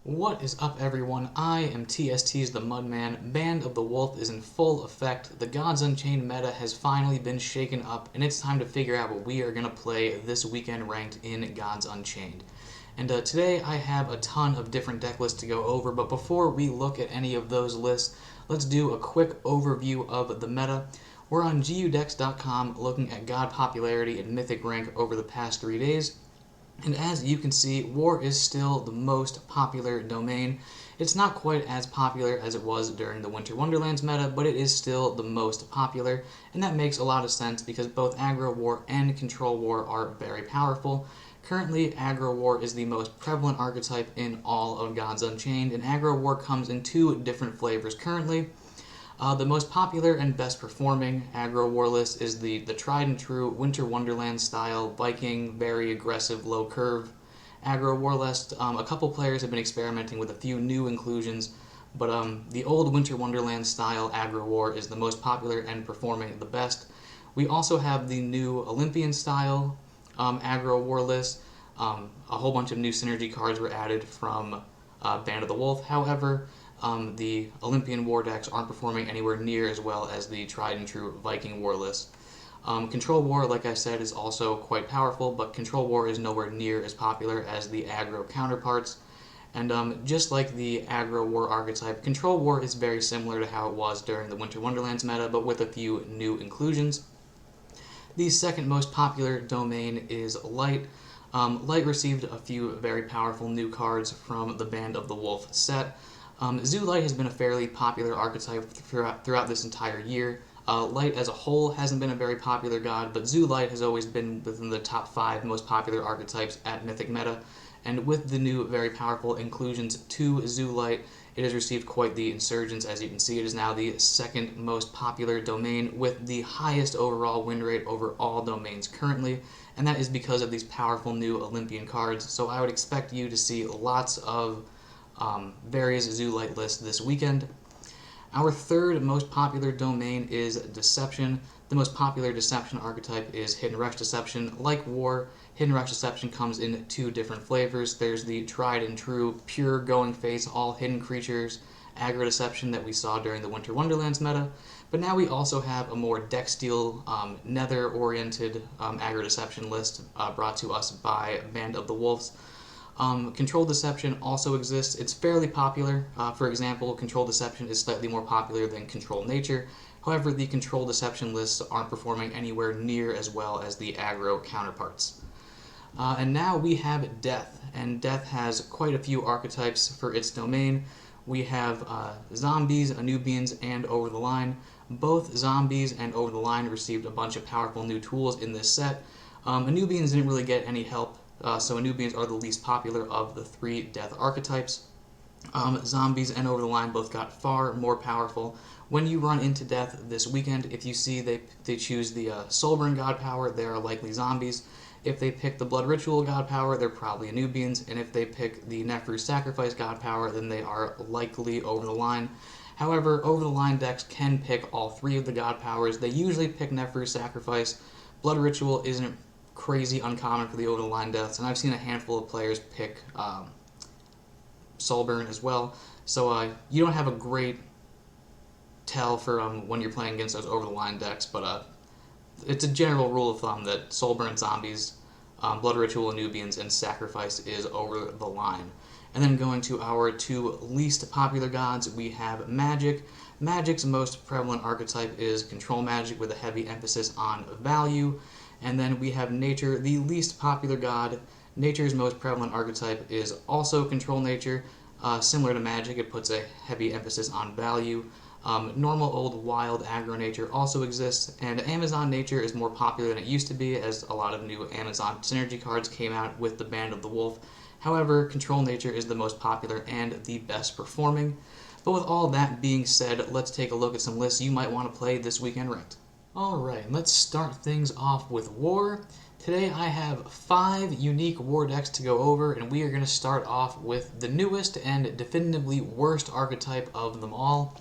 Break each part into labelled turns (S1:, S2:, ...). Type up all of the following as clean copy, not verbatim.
S1: What is up, everyone? I am TST's the Mudman. Band of the Wolf is in full effect. The Gods Unchained meta has finally been shaken up, and it's time to figure out what we are going to play this weekend ranked in Gods Unchained. And today I have a ton of different deck lists to go over, but before we look at any of those lists, let's do a quick overview of the meta. We're on gudex.com looking at God popularity and mythic rank over the past 3 days. And as you can see, War is still the most popular domain. It's not quite as popular as it was during the Winter Wonderlands meta, but it is still the most popular, and that makes a lot of sense because both Aggro War and Control War are very powerful. Currently, Aggro War is the most prevalent archetype in all of Gods Unchained, and Aggro War comes in 2 different flavors currently. The most popular and best performing Aggro War list is the tried and true Winter Wonderland style Viking, very aggressive, low curve Aggro War list. A couple players have been experimenting with a few new inclusions, but the old Winter Wonderland style Aggro War is the most popular and performing the best. We also have the new Olympian style Aggro War list. A whole bunch of new synergy cards were added from Band of the Wolf. However, the Olympian War decks aren't performing anywhere near as well as the tried and true Viking War list. Control War, like I said, is also quite powerful, but Control War is nowhere near as popular as the Aggro counterparts. And just like the Aggro War archetype, Control War is very similar to how it was during the Winter Wonderlands meta, but with a few new inclusions. The second most popular domain is Light. Light received a few very powerful new cards from the Band of the Wolf set. Zoo Light has been a fairly popular archetype throughout this entire year. Light as a whole hasn't been a very popular god, but Zoo Light has always been within the top 5 most popular archetypes at Mythic Meta, and with the new very powerful inclusions to Zoo Light, it has received quite the insurgence. As you can see, it is now the second most popular domain with the highest overall win rate over all domains currently, and that is because of these powerful new Olympian cards, so I would expect you to see lots of various Zoo Light lists this weekend. Our third most popular domain is Deception. The most popular Deception archetype is Hidden Rush Deception. Like War, Hidden Rush Deception comes in 2 different flavors. There's the tried and true, pure going face, all hidden creatures, Aggro Deception that we saw during the Winter Wonderlands meta, but now we also have a more deck steal, nether-oriented Aggro Deception list brought to us by Band of the Wolves. Control Deception also exists. It's fairly popular. For example, Control Deception is slightly more popular than Control Nature. However, the Control Deception lists aren't performing anywhere near as well as the Aggro counterparts. And now we have Death, and Death has quite a few archetypes for its domain. We have Zombies, Anubians, and Over the Line. Both Zombies and Over the Line received a bunch of powerful new tools in this set. Anubians didn't really get any help. So Anubians are the least popular of the 3 death archetypes. Zombies and Over the Line both got far more powerful. When you run into death this weekend, if you see they choose the Soulburn God Power, they are likely Zombies. If they pick the Blood Ritual God Power, they're probably Anubians. And if they pick the Nephru Sacrifice God Power, then they are likely Over the Line. However, Over the Line decks can pick all 3 of the God Powers. They usually pick Nephru Sacrifice. Blood Ritual isn't crazy uncommon for the Over the Line deaths, and I've seen a handful of players pick Soulburn as well, so you don't have a great tell for when you're playing against those Over the Line decks, but it's a general rule of thumb that Soulburn, Zombies, Blood Ritual, Anubians, and Sacrifice is Over the Line. And then going to our 2 least popular gods, we have Magic. Magic's most prevalent archetype is Control Magic with a heavy emphasis on value. And then we have Nature, the least popular god. Nature's most prevalent archetype is also Control Nature. Similar to Magic, it puts a heavy emphasis on value. Normal old wild Aggro Nature also exists, and Amazon Nature is more popular than it used to be, as a lot of new Amazon synergy cards came out with the Band of the Wolf. However, Control Nature is the most popular and the best performing. But with all that being said, let's take a look at some lists you might want to play this weekend ranked. Alright, let's start things off with War. Today I have 5 unique War decks to go over, and we are going to start off with the newest and definitively worst archetype of them all.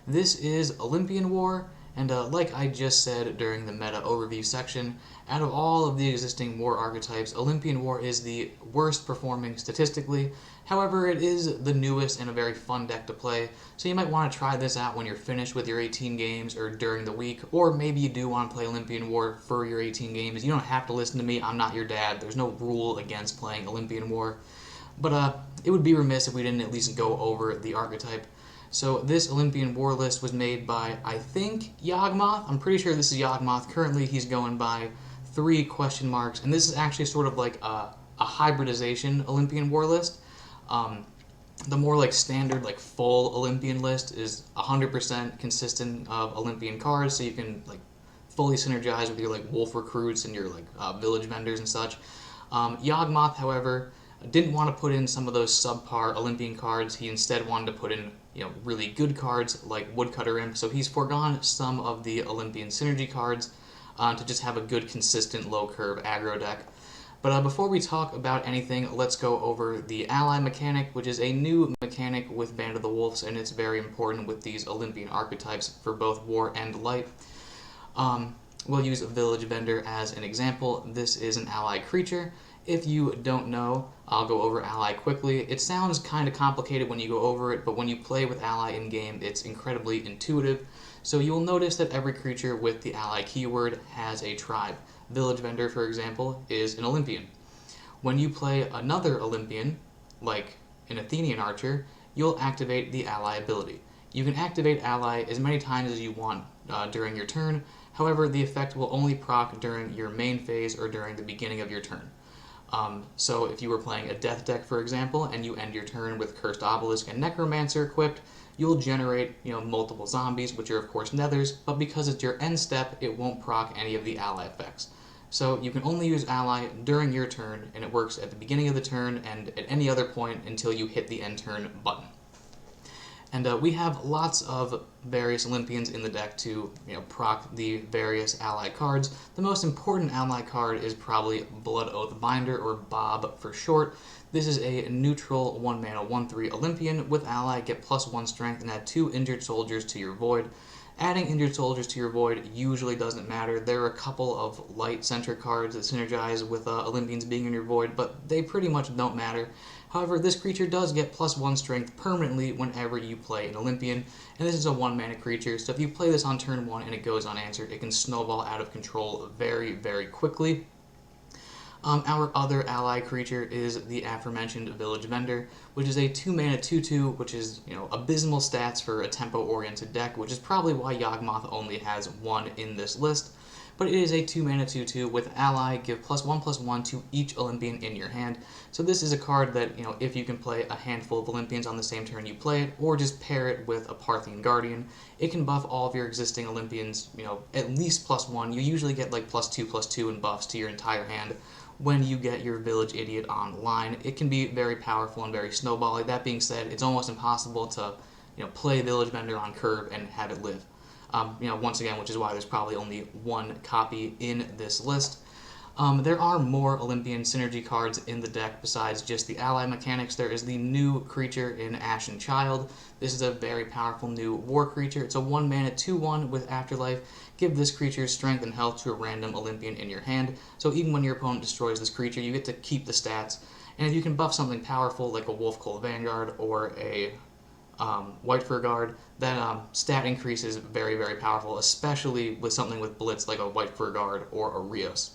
S1: This is Olympian War, and like I just said during the meta overview section, out of all of the existing War archetypes, Olympian War is the worst performing statistically. However, it is the newest and a very fun deck to play, so you might want to try this out when you're finished with your 18 games or during the week, or maybe you do want to play Olympian War for your 18 games. You don't have to listen to me, I'm not your dad, there's no rule against playing Olympian War, but it would be remiss if we didn't at least go over the archetype. So this Olympian War list was made by, I think, Yawgmoth. I'm pretty sure this is Yawgmoth. Currently he's going by 3 question marks, and this is actually sort of like a hybridization Olympian War list. The more like standard, like full Olympian list is 100% consistent of Olympian cards, so you can like fully synergize with your like wolf recruits and your like village vendors and such. Yawgmoth, however, didn't want to put in some of those subpar Olympian cards. He instead wanted to put in really good cards like Woodcutter Imp, so he's foregone some of the Olympian synergy cards to just have a good, consistent, low-curve aggro deck. But before we talk about anything, let's go over the ally mechanic, which is a new mechanic with Band of the Wolves, and it's very important with these Olympian archetypes for both War and Light. We'll use a Village Vendor as an example. This is an ally creature. If you don't know, I'll go over ally quickly. It sounds kind of complicated when you go over it, but when you play with ally in-game, it's incredibly intuitive. So you'll notice that every creature with the ally keyword has a tribe. Village Vendor, for example, is an Olympian. When you play another Olympian, like an Athenian archer, you'll activate the ally ability. You can activate ally as many times as you want during your turn. However, the effect will only proc during your main phase or during the beginning of your turn. So if you were playing a death deck, for example, and you end your turn with Cursed Obelisk and Necromancer equipped, you'll generate multiple zombies, which are of course nethers, but because it's your end step, it won't proc any of the ally effects. So you can only use ally during your turn, and it works at the beginning of the turn and at any other point until you hit the end turn button. And we have lots of various Olympians in the deck to proc the various ally cards. The most important ally card is probably Blood Oath Binder, or Bob for short. This is a neutral 1-mana 1/3 Olympian with ally, get +1 strength, and add 2 injured soldiers to your void. Adding injured soldiers to your void usually doesn't matter. There are a couple of light-centric cards that synergize with Olympians being in your void, but they pretty much don't matter. However, this creature does get +1 strength permanently whenever you play an Olympian, and this is a 1-mana creature, so if you play this on turn 1 and it goes unanswered, it can snowball out of control very, very quickly. Our other ally creature is the aforementioned Village Vendor, which is a 2-mana 2/2, which is abysmal stats for a tempo-oriented deck, which is probably why Yawgmoth only has 1 in this list. But it is a 2-mana 2/2 with ally, give +1/+1 to each Olympian in your hand. So this is a card that, if you can play a handful of Olympians on the same turn you play it, or just pair it with a Parthian Guardian, it can buff all of your existing Olympians, at least +1. You usually get like +2/+2 in buffs to your entire hand when you get your Village Idiot online. It can be very powerful and very snowbally. That being said, it's almost impossible to play Village Vendor on curve and have it live. Once again, which is why there's probably only 1 copy in this list. There are more Olympian synergy cards in the deck besides just the ally mechanics. There is the new creature in Ashen Child. This is a very powerful new war creature. It's a 1-mana 2/1 with Afterlife. Give this creature strength and health to a random Olympian in your hand. So even when your opponent destroys this creature, you get to keep the stats. And if you can buff something powerful like a Wolf Cult Vanguard or a White Fur Guard, that stat increase is very, very powerful, especially with something with Blitz like a White Fur Guard or a Rios.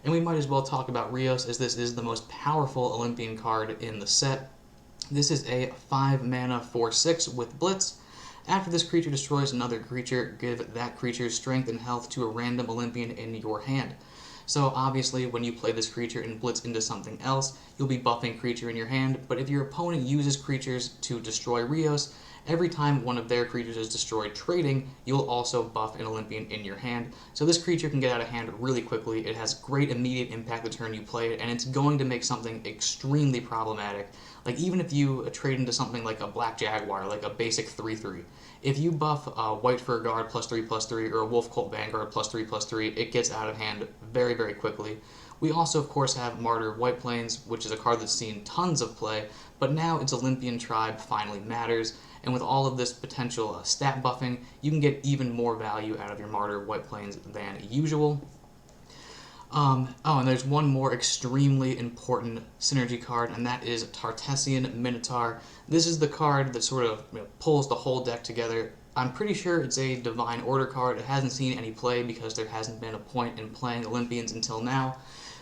S1: And we might as well talk about Rios, as this is the most powerful Olympian card in the set. This is a 5-mana 4/6 with Blitz. After this creature destroys another creature, give that creature's strength and health to a random Olympian in your hand. So obviously, when you play this creature and blitz into something else, you'll be buffing creature in your hand, but if your opponent uses creatures to destroy Rios, every time one of their creatures is destroyed trading, you'll also buff an Olympian in your hand. So this creature can get out of hand really quickly. It has great immediate impact the turn you play it, and it's going to make something extremely problematic. Like even if you trade into something like a Black Jaguar, like a basic 3/3, if you buff a White Fur Guard +3/+3 or a Wolf Cult Vanguard +3/+3, it gets out of hand very, very quickly. We also, of course, have Martyr of White Plains, which is a card that's seen tons of play, but now its Olympian tribe finally matters, and with all of this potential stat buffing, you can get even more value out of your Martyr of White Plains than usual. Oh, and there's one more extremely important synergy card, and that is Tartessian Minotaur. This is the card that sort of pulls the whole deck together. I'm pretty sure it's a Divine Order card. It hasn't seen any play because there hasn't been a point in playing Olympians until now.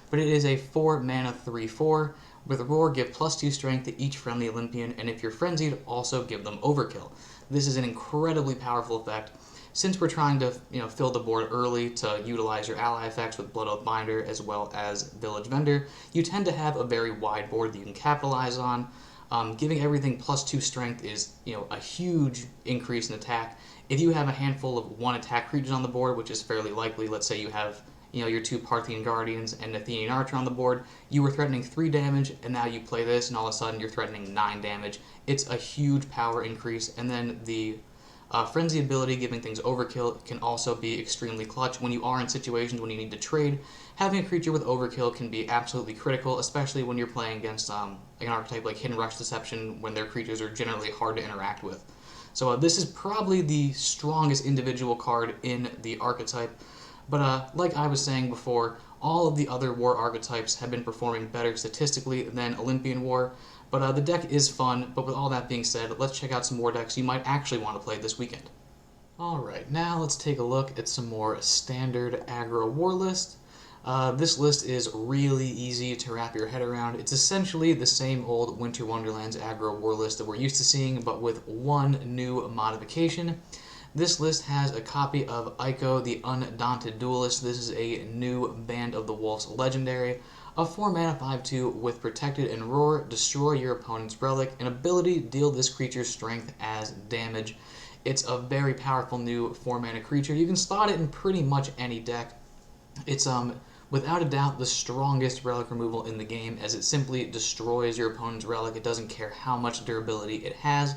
S1: But it is a 4-mana 3/4. With Roar, give +2 strength to each friendly Olympian, and if you're frenzied, also give them overkill. This is an incredibly powerful effect. Since we're trying to fill the board early to utilize your ally effects with Blood Oath Binder as well as Village Vendor, you tend to have a very wide board that you can capitalize on. Giving everything +2 strength is a huge increase in attack. If you have a handful of 1 attack creatures on the board, which is fairly likely, let's say you have your 2 Parthian Guardians and Athenian Archer on the board, you were threatening 3 damage, and now you play this, and all of a sudden you're threatening 9 damage. It's a huge power increase, and then the Frenzy ability, giving things overkill, can also be extremely clutch. When you are in situations when you need to trade, having a creature with overkill can be absolutely critical, especially when you're playing against an archetype like Hidden Rush Deception, when their creatures are generally hard to interact with. So this is probably the strongest individual card in the archetype. But like I was saying before, all of the other war archetypes have been performing better statistically than Olympian War. But the deck is fun, but with all that being said, let's check out some more decks you might actually want to play this weekend. Alright, now let's take a look at some more standard aggro war list. This list is really easy to wrap your head around. It's essentially the same old Winter Wonderland's aggro war list that we're used to seeing, but with one new modification. This list has a copy of Aggro, the Undaunted Duelist. This is a new Band of the Wolf's legendary. A 4-mana 5/2 with Protected and Roar, destroy your opponent's relic, and ability deal this creature's strength as damage. It's a very powerful new 4-mana creature. You can slot it in pretty much any deck. It's without a doubt the strongest relic removal in the game, as it simply destroys your opponent's relic. It doesn't care how much durability it has.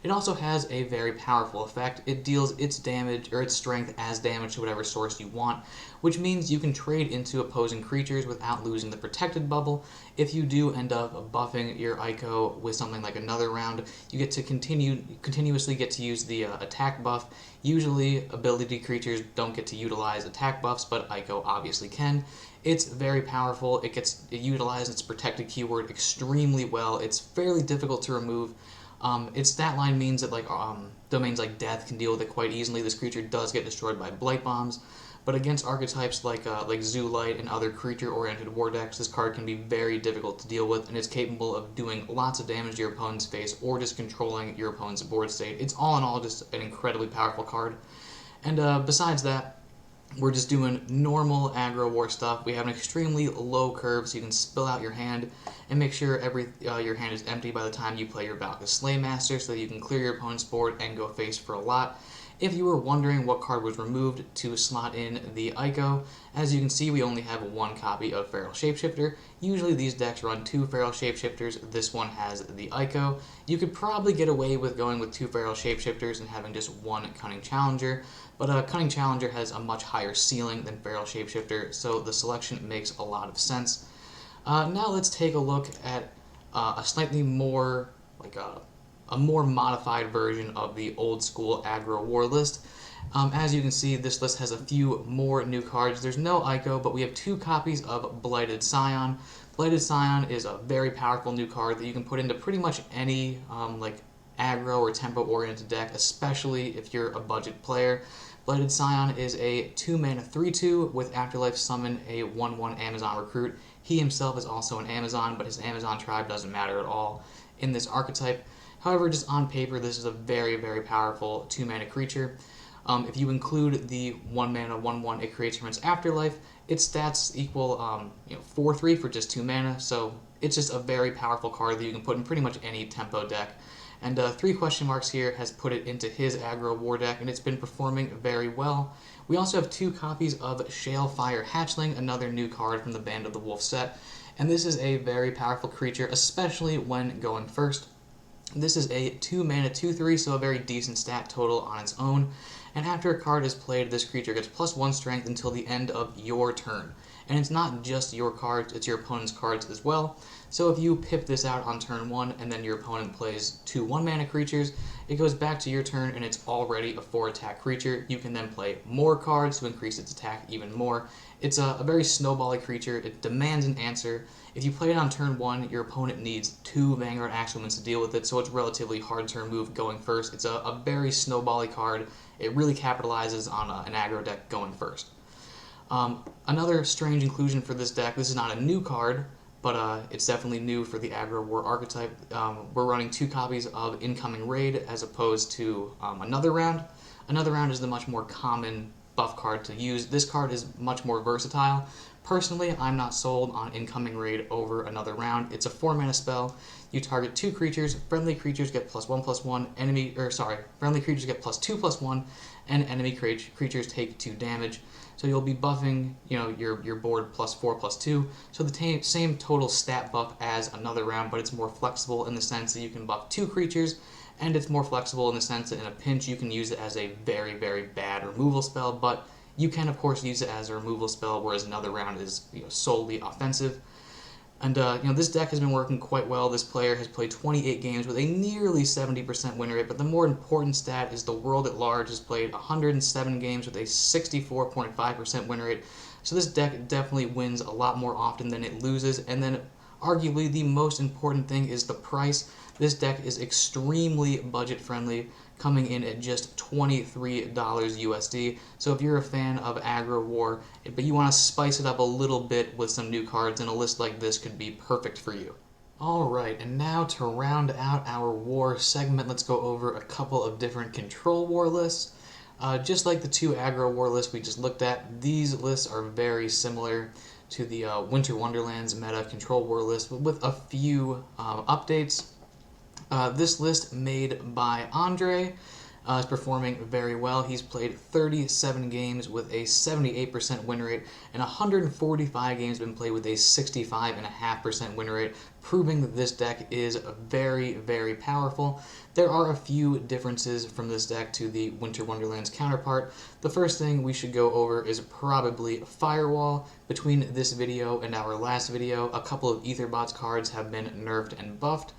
S1: It also has a very powerful effect. It deals its damage or its strength as damage to whatever source you want, which means you can trade into opposing creatures without losing the protected bubble. If you do end up buffing your Aggro with something like another round, you get to continuously get to use the attack buff. Usually ability creatures don't get to utilize attack buffs, but Aggro obviously can. It's very powerful. It utilizes its protected keyword extremely well. It's fairly difficult to remove. Its stat line means that domains like Death can deal with it quite easily. This creature does get destroyed by Blight Bombs, but against archetypes like Zoo Light and other creature-oriented war decks, this card can be very difficult to deal with, and it's capable of doing lots of damage to your opponent's face or just controlling your opponent's board state. It's all in all just an incredibly powerful card. And besides that, we're just doing normal aggro war stuff. We have an extremely low curve, so you can spill out your hand and make sure your hand is empty by the time you play your Valkyr's Slaymaster, so that you can clear your opponent's board and go face for a lot. If you were wondering what card was removed to slot in the Aggro, as you can see, we only have 1 copy of Feral Shapeshifter. Usually these decks run 2 Feral Shapeshifters. This one has the Aggro. You could probably get away with going with 2 Feral Shapeshifters and having just 1 Cunning Challenger, but Cunning Challenger has a much higher ceiling than Feral Shapeshifter, so the selection makes a lot of sense. Now let's take a look at a slightly more, a more modified version of the old school aggro war list. As you can see, this list has a few more new cards. There's no Aggro, but we have 2 copies of Blighted Scion. Blighted Scion is a very powerful new card that you can put into pretty much any aggro or tempo-oriented deck, especially if you're a budget player. Blighted Scion is a 2-mana 3/2 with Afterlife Summon, a 1/1 Amazon Recruit. He himself is also an Amazon, but his Amazon tribe doesn't matter at all in this archetype. However, just on paper, this is a very, very powerful 2-mana creature. If you include the 1-mana 1/1 it creates from its Afterlife, its stats equal 4/3 for just 2 mana, so it's just a very powerful card that you can put in pretty much any tempo deck. And 3 question marks here has put it into his aggro war deck, and it's been performing very well. We also have 2 copies of Shalefire Hatchling, another new card from the Band of the Wolf set, and this is a very powerful creature, especially when going first. This is a 2-mana 2/3, so a very decent stat total on its own. And after a card is played, this creature gets +1 strength until the end of your turn. and it's not just your cards, it's your opponent's cards as well. So if you pip this out on turn 1 and then your opponent plays 2 1-mana creatures, it goes back to your turn and it's already a 4-attack creature. You can then play more cards to increase its attack even more. It's a very snowbally creature. It demands an answer. If you play it on turn 1, your opponent needs 2 Vanguard Axelmans to deal with it, so it's a relatively hard turn move going first. It's a very snowbally card. It really capitalizes on an aggro deck going first. Another strange inclusion for this deck, this is not a new card, but it's definitely new for the Aggro War archetype. We're running 2 copies of Incoming Raid as opposed to Another Round. Another Round is the much more common buff card to use. This card is much more versatile. Personally, I'm not sold on Incoming Raid over Another Round. It's a 4-mana spell. You target 2 creatures. Friendly creatures get +1/+1. Friendly creatures get +2/+1, and enemy creatures take 2 damage. So you'll be buffing, your board +4/+2. So the same total stat buff as Another Round, but it's more flexible in the sense that you can buff 2 creatures, and it's more flexible in the sense that in a pinch you can use it as a very, very bad removal spell, but you can of course use it as a removal spell, whereas Another Round is solely offensive. And this deck has been working quite well. This player has played 28 games with a nearly 70% win rate, but the more important stat is the world at large has played 107 games with a 64.5% win rate. So this deck definitely wins a lot more often than it loses. And then arguably the most important thing is the price. This deck is extremely budget friendly, coming in at just $23 USD. So if you're a fan of Aggro War, but you want to spice it up a little bit with some new cards, and a list like this could be perfect for you. Alright, and now to round out our War segment, let's go over a couple of different Control War lists. Just like the 2 Aggro War lists we just looked at, these lists are very similar to the Winter Wonderlands meta Control War list, but with a few updates. This list made by Andre is performing very well. He's played 37 games with a 78% win rate, and 145 games been played with a 65.5% win rate, proving that this deck is very, very powerful. There are a few differences from this deck to the Winter Wonderlands counterpart. The first thing we should go over is probably Firewall. Between this video and our last video, a couple of Aetherbots cards have been nerfed and buffed.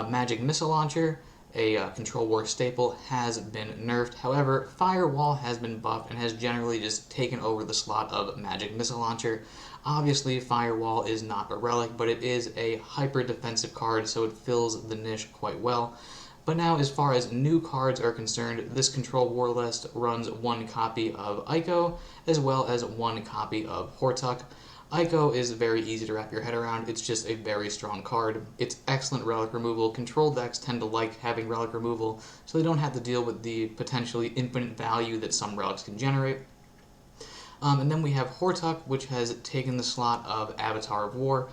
S1: Magic Missile Launcher, a Control War staple, has been nerfed. However, Firewall has been buffed and has generally just taken over the slot of Magic Missile Launcher. Obviously, Firewall is not a relic, but it is a hyper-defensive card, so it fills the niche quite well. But now, as far as new cards are concerned, this Control War list runs 1 copy of Ico, as well as 1 copy of Hortuck. Ico is very easy to wrap your head around. It's just a very strong card. It's excellent relic removal. Control decks tend to like having relic removal, so they don't have to deal with the potentially infinite value that some relics can generate. And then we have Hortuck, which has taken the slot of Avatar of War.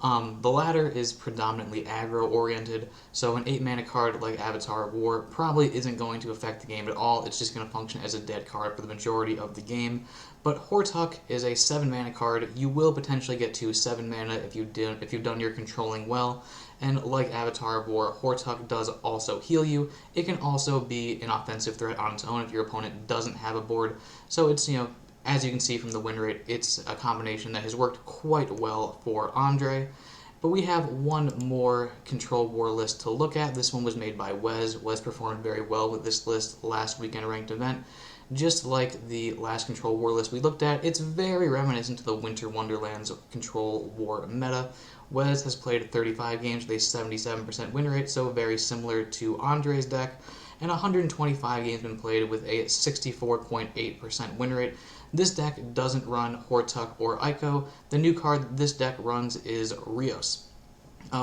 S1: The latter is predominantly aggro-oriented, so an 8-mana card like Avatar of War probably isn't going to affect the game at all. It's just going to function as a dead card for the majority of the game. But Hortuck is a 7-mana card. You will potentially get to 7 mana if you've done your controlling well. And like Avatar of War, Hortuck does also heal you. It can also be an offensive threat on its own if your opponent doesn't have a board. So it's, as you can see from the win rate, it's a combination that has worked quite well for Andre. But we have one more Control War list to look at. This one was made by Wes. Wes performed very well with this list last weekend ranked event. Just like the last Control War list we looked at, it's very reminiscent to the Winter Wonderlands Control War meta. Wes has played 35 games with a 77% win rate, so very similar to Andre's deck, and 125 games been played with a 64.8% win rate. This deck doesn't run Hortuck or Ico. The new card this deck runs is Rios.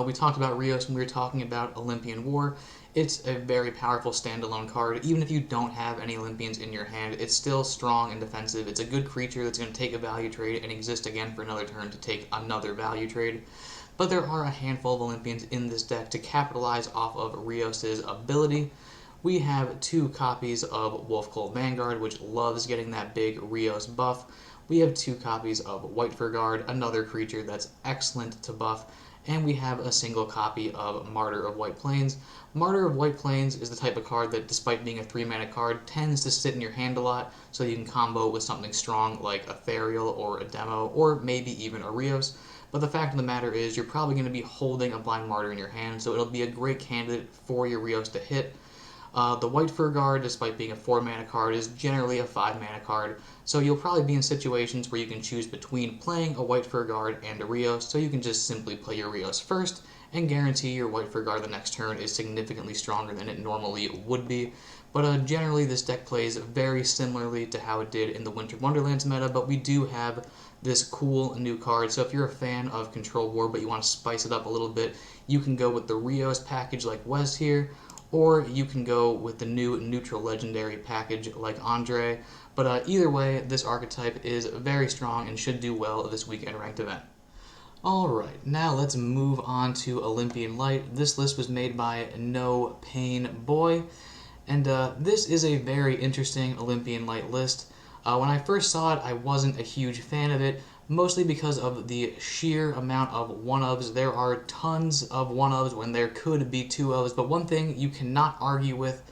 S1: We talked about Rios when we were talking about Olympian War. It's a very powerful standalone card. Even if you don't have any Olympians in your hand, it's still strong and defensive. It's a good creature that's going to take a value trade and exist again for another turn to take another value trade. But there are a handful of Olympians in this deck to capitalize off of Rios' ability. We have 2 copies of Wolfcult Vanguard, which loves getting that big Rios buff. We have 2 copies of White Guard, another creature that's excellent to buff. and we have a single copy of Martyr of White Plains. Martyr of White Plains is the type of card that, despite being a 3-mana card, tends to sit in your hand a lot, so you can combo with something strong like Ethereal or a Demo, or maybe even a Rios. But the fact of the matter is, you're probably going to be holding a Blind Martyr in your hand, so it'll be a great candidate for your Rios to hit. The White Fur Guard, despite being a 4-mana card, is generally a 5-mana card, so you'll probably be in situations where you can choose between playing a White Fur Guard and a Rios, so you can just simply play your Rios first and guarantee your White Fur Guard the next turn is significantly stronger than it normally would be. But generally, this deck plays very similarly to how it did in the Winter Wonderlands meta, but we do have this cool new card. So if you're a fan of Control War but you want to spice it up a little bit, you can go with the Rios package like Wes here, or you can go with the new neutral legendary package like Andre. But either way, this archetype is very strong and should do well at this weekend ranked event. Alright, now let's move on to Olympian Light. This list was made by No Pain Boy, and this is a very interesting Olympian Light list. When I first saw it, I wasn't a huge fan of it, mostly because of the sheer amount of 1-ofs. There are tons of 1-ofs when there could be 2-ofs, but one thing you cannot argue with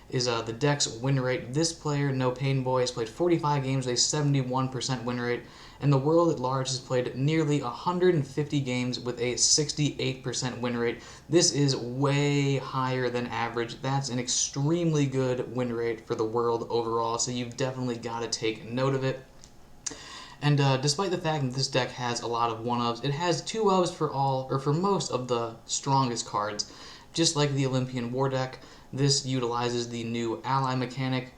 S1: is the deck's win rate. This player, No Pain Boy, has played 45 games with a 71% win rate, and the world at large has played nearly 150 games with a 68% win rate. This is way higher than average. That's an extremely good win rate for the world overall, so you've definitely got to take note of it. And despite the fact that this deck has a lot of 1-ofs, it has 2-ofs for most of the strongest cards. Just like the Olympian War deck, this utilizes the new ally mechanic.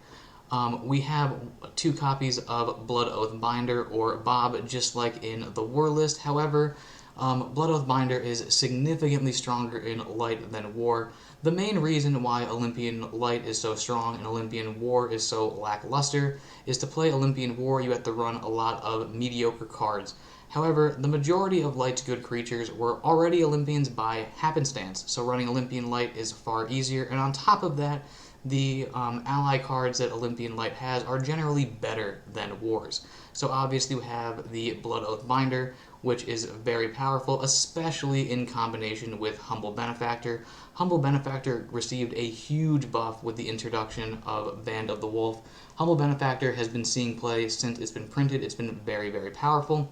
S1: We have 2 copies of Blood Oath Binder, or Bob, just like in the War list. However, Blood Oath Binder is significantly stronger in Light than War. The main reason why Olympian Light is so strong and Olympian War is so lackluster is to play Olympian War you have to run a lot of mediocre cards. However, the majority of Light's good creatures were already Olympians by happenstance, so running Olympian Light is far easier, and on top of that, the ally cards that Olympian Light has are generally better than War's. So obviously we have the Blood Oath Binder, which is very powerful, especially in combination with Humble Benefactor. Humble Benefactor received a huge buff with the introduction of Band of the Wolf. Humble Benefactor has been seeing play since it's been printed. It's been very, very powerful.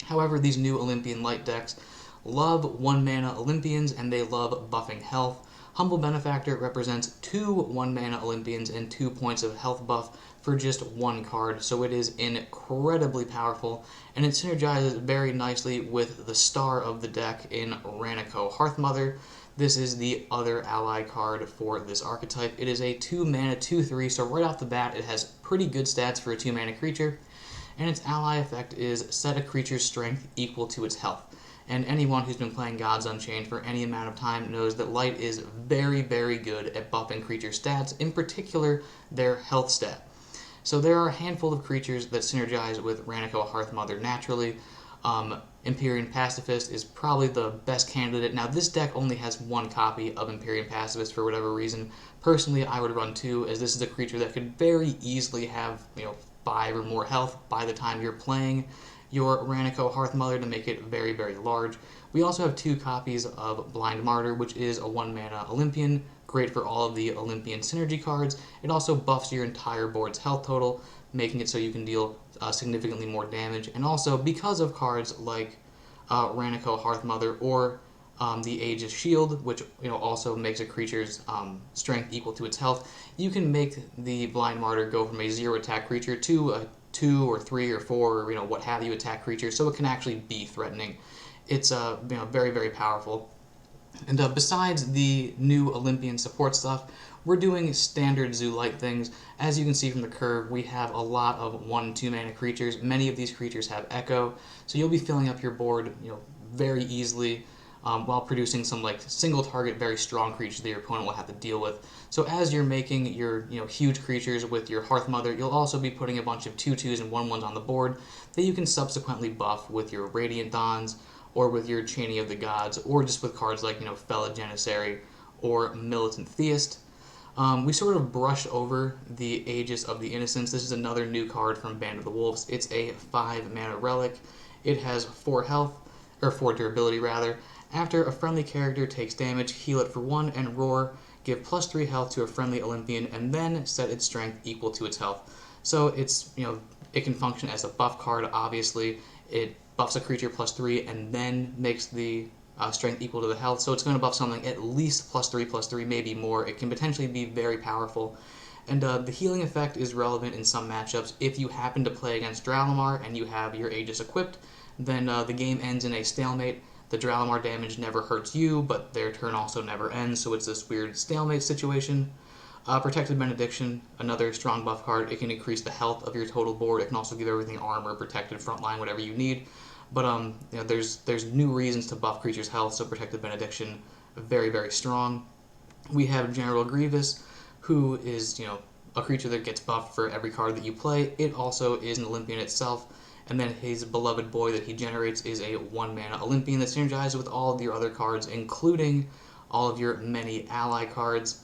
S1: However, these new Olympian Light decks love 1-mana Olympians, and they love buffing health. Humble Benefactor represents 2 1-mana Olympians and 2 points of health buff for just 1 card, so it is incredibly powerful, and it synergizes very nicely with the star of the deck in Ranico Hearthmother. This is the other ally card for this archetype. It is a 2-mana 2/3, so right off the bat it has pretty good stats for a 2-mana creature, and its ally effect is set a creature's strength equal to its health. And anyone who's been playing Gods Unchained for any amount of time knows that Light is very, very good at buffing creature stats, in particular their health stat. So there are a handful of creatures that synergize with Ranico Hearthmother naturally. Empyrean Pacifist is probably the best candidate. Now, this deck only has 1 copy of Empyrean Pacifist for whatever reason. Personally, I would run 2, as this is a creature that could very easily have 5 or more health by the time you're playing your Ranico Hearthmother to make it very, very large. We also have 2 copies of Blind Martyr, which is a 1-mana Olympian, great for all of the Olympian synergy cards. It also buffs your entire board's health total, making it so you can deal significantly more damage. And also, because of cards like Ranico Hearthmother or the Aegis Shield, which also makes a creature's strength equal to its health, you can make the Blind Martyr go from a 0 attack creature to a 2 or 3 or 4 or what have you attack creature, so it can actually be threatening. It's very, very powerful. And besides the new Olympian support stuff, we're doing standard Zoo-like things. As you can see from the curve, we have a lot of 1-2 mana creatures. Many of these creatures have Echo, so you'll be filling up your board very easily while producing some single target, very strong creatures that your opponent will have to deal with. So as you're making your huge creatures with your Hearthmother, you'll also be putting a bunch of 2/2s and 1/1s on the board that you can subsequently buff with your Radiant Dons, or with your Chaining of the Gods, or just with cards like Fella Janissary or Militant Theist. We sort of brush over the Aegis of the Innocents. This is another new card from Band of the Wolves. It's a 5-mana relic. It has 4 health, or 4 durability rather, After a friendly character takes damage, heal it for 1 and roar, give +3 health to a friendly Olympian, and then set its strength equal to its health. So it's, it can function as a buff card, obviously. It buffs a creature +3 and then makes the strength equal to the health, so it's going to buff something at least +3/+3, maybe more. It can potentially be very powerful. And the healing effect is relevant in some matchups. If you happen to play against Dralamar and you have your Aegis equipped, then the game ends in a stalemate. The Dralamar damage never hurts you, but their turn also never ends, so it's this weird stalemate situation. Protected Benediction, another strong buff card. It can increase the health of your total board. It can also give everything armor, protected, frontline, whatever you need. But there's new reasons to buff creatures' health, so Protected Benediction, very, very strong. We have General Grievous, who is, a creature that gets buffed for every card that you play. It also is an Olympian itself. And then his beloved boy that he generates is a 1-mana Olympian that synergizes with all of your other cards, including all of your many ally cards.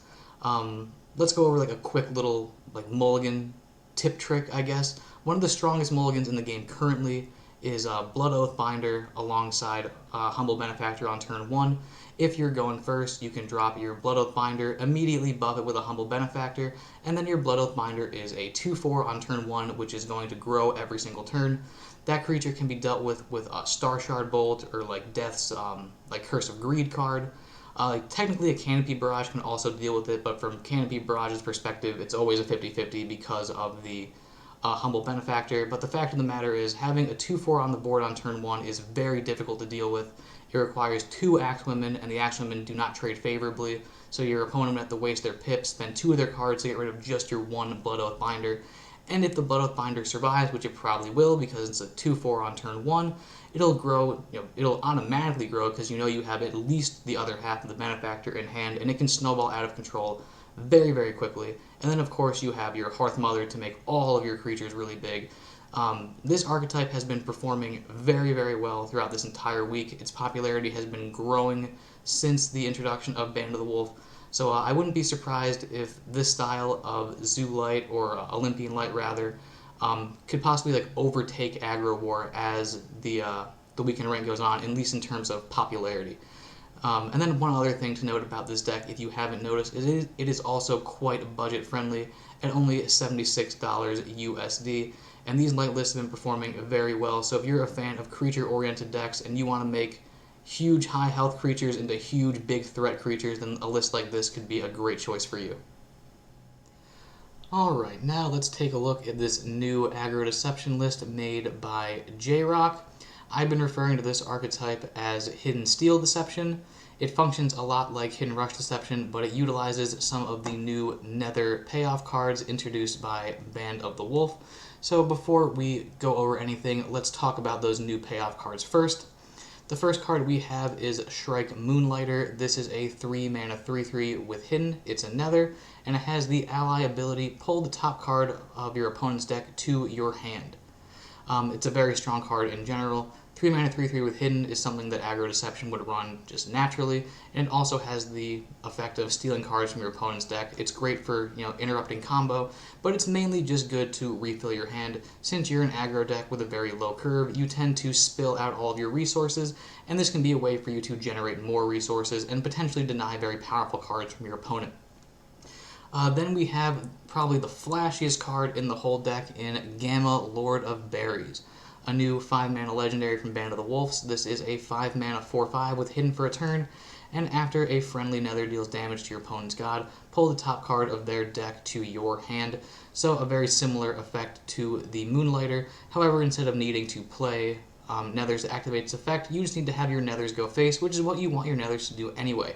S1: Let's go over a quick little mulligan tip trick, I guess. One of the strongest mulligans in the game currently is Blood Oath Binder alongside Humble Benefactor on turn 1. If you're going first, you can drop your Blood Oath Binder, immediately buff it with a Humble Benefactor, and then your Blood Oath Binder is a 2/4 on turn 1, which is going to grow every single turn. That creature can be dealt with a Star Shard Bolt or Death's Curse of Greed card. Technically, a Canopy Barrage can also deal with it, but from Canopy Barrage's perspective, it's always a 50-50 because of the Humble Benefactor. But the fact of the matter is, having a 2/4 on the board on turn 1 is very difficult to deal with. It requires 2 Axewomen, and the Axewomen do not trade favorably, so your opponent would have to waste their pips, spend 2 of their cards to get rid of just your 1 Blood Oath Binder. And if the Blood Oath Binder survives, which it probably will because it's a 2/4 on turn 1, it'll grow, it'll automatically grow because you have at least the other half of the Benefactor in hand, and it can snowball out of control very, very quickly. And then, of course, you have your Hearth Mother to make all of your creatures really big. This archetype has been performing very, very well throughout this entire week. Its popularity has been growing since the introduction of Band of the Wolf. So I wouldn't be surprised if this style of Zoo Light, or Olympian Light rather, could possibly overtake Aggro War as the weekend rank goes on, at least in terms of popularity. And then one other thing to note about this deck, if you haven't noticed, it is also quite budget friendly at only $76 USD. And these light lists have been performing very well. So if you're a fan of creature-oriented decks and you want to make huge high health creatures into huge big threat creatures, then a list like this could be a great choice for you. Alright, now let's take a look at this new Aggro Deception list made by J-Rock. I've been referring to this archetype as Hidden Steel Deception. It functions a lot like Hidden Rush Deception, but it utilizes some of the new Nether payoff cards introduced by Band of the Wolf. So before we go over anything, let's talk about those new payoff cards first. The first card we have is Shrike Moonlighter. This is a 3-mana 3/3 with Hidden. It's a Nether, and it has the ally ability, pull the top card of your opponent's deck to your hand. It's a very strong card in general. 3-mana 3/3 with Hidden is something that Aggro Deception would run just naturally, and it also has the effect of stealing cards from your opponent's deck. It's great for interrupting combo, but it's mainly just good to refill your hand. Since you're an aggro deck with a very low curve, you tend to spill out all of your resources, and this can be a way for you to generate more resources and potentially deny very powerful cards from your opponent. Then we have probably the flashiest card in the whole deck in Gamma, Lord of Berries. A new 5-mana legendary from Band of the Wolves. This is a 5-mana 4/5 with Hidden for a turn, and after a friendly Nether deals damage to your opponent's god, pull the top card of their deck to your hand. So a very similar effect to the Moonlighter. However, instead of needing to play Nethers to activate its effect, you just need to have your Nethers go face, which is what you want your Nethers to do anyway.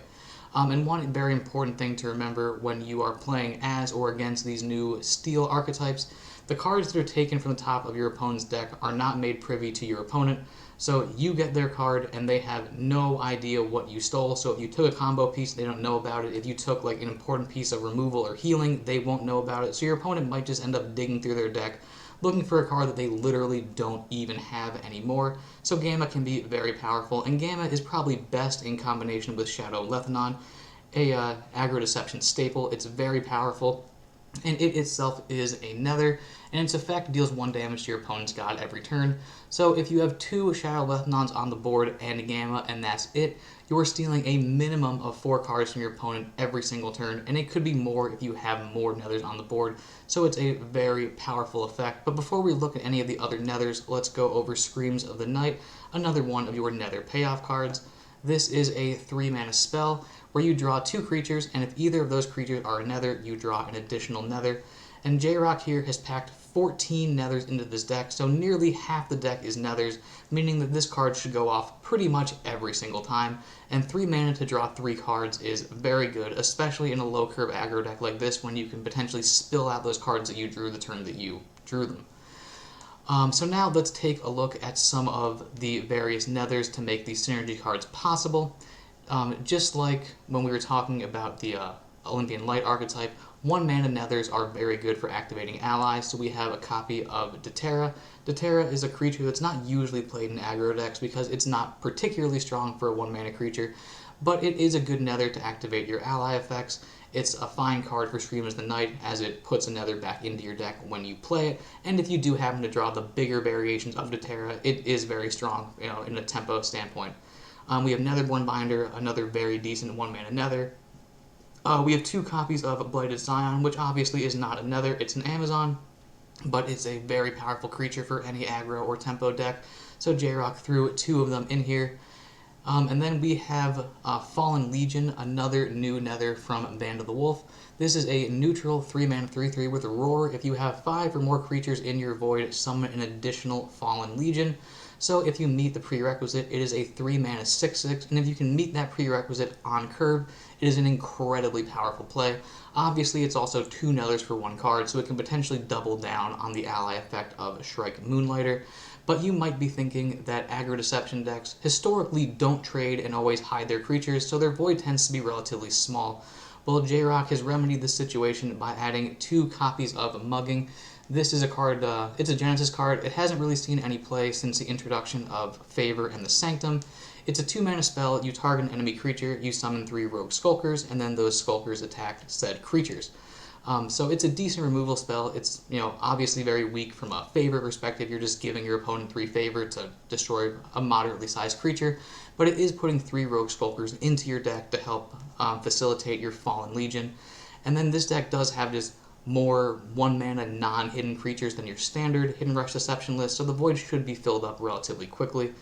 S1: And one very important thing to remember when you are playing as or against these new steel archetypes, the cards that are taken from the top of your opponent's deck are not made privy to your opponent, so you get their card and they have no idea what you stole. So if you took a combo piece, they don't know about it. If you took an important piece of removal or healing, they won't know about it. So your opponent might just end up digging through their deck looking for a card that they literally don't even have anymore. So Gamma can be very powerful, and Gamma is probably best in combination with Shadow Lethanon, a Aggro Deception staple. It's very powerful. and it itself is a nether, and its effect deals 1 damage to your opponent's god every turn. So if you have 2 Shadow Lethnons on the board and a Gamma, and that's it, you're stealing a minimum of 4 cards from your opponent every single turn, and it could be more if you have more nethers on the board, so it's a very powerful effect. But before we look at any of the other nethers, let's go over Screams of the Night, another one of your nether payoff cards. This is a 3-mana spell where you draw 2 creatures, and if either of those creatures are a nether, you draw an additional nether. And J-Rock here has packed 14 nethers into this deck, so nearly half the deck is nethers, meaning that this card should go off pretty much every single time. And 3 mana to draw 3 cards is very good, especially in a low curve aggro deck like this, when you can potentially spill out those cards that you drew the turn that you drew them. So now let's take a look at some of the various nethers to make these synergy cards possible. Just like when we were talking about the Olympian Light archetype, 1 mana nethers are very good for activating allies, so we have a copy of Deterra. Deterra is a creature that's not usually played in aggro decks because it's not particularly strong for a 1 mana creature, but it is a good nether to activate your ally effects. It's a fine card for Scream of the Night, as it puts a nether back into your deck when you play it, and if you do happen to draw the bigger variations of Deterra, it is very strong, in a tempo standpoint. We have Netherborn Binder, another very decent 1 mana nether. We have 2 copies of Blighted Scion, which obviously is not a nether, it's an Amazon, but it's a very powerful creature for any aggro or tempo deck, so J-Rock threw 2 of them in here. And then we have Fallen Legion, another new nether from Band of the Wolf. This is a neutral 3-mana 3/3 with a Roar. If you have 5 or more creatures in your void, summon an additional Fallen Legion. So if you meet the prerequisite, it is a 3-mana 6/6, and if you can meet that prerequisite on curve, it is an incredibly powerful play. Obviously, it's also 2 nethers for 1 card, so it can potentially double down on the ally effect of Shrike Moonlighter. But you might be thinking that aggro deception decks historically don't trade and always hide their creatures, so their void tends to be relatively small. Well, J-Rock has remedied this situation by adding 2 copies of Mugging. This is a card, it's a Genesis card. It hasn't really seen any play since the introduction of Favor and the Sanctum. It's a 2-mana spell. You target an enemy creature, you summon 3 Rogue Skulkers, and then those Skulkers attack said creatures. So it's a decent removal spell. It's, obviously very weak from a Favor perspective. You're just giving your opponent 3 Favor to destroy a moderately sized creature, but it is putting 3 Rogue Skulkers into your deck to help facilitate your Fallen Legion. And then this deck does have just more 1-mana non-hidden creatures than your standard Hidden Rush Deception list, so the void should be filled up relatively quickly.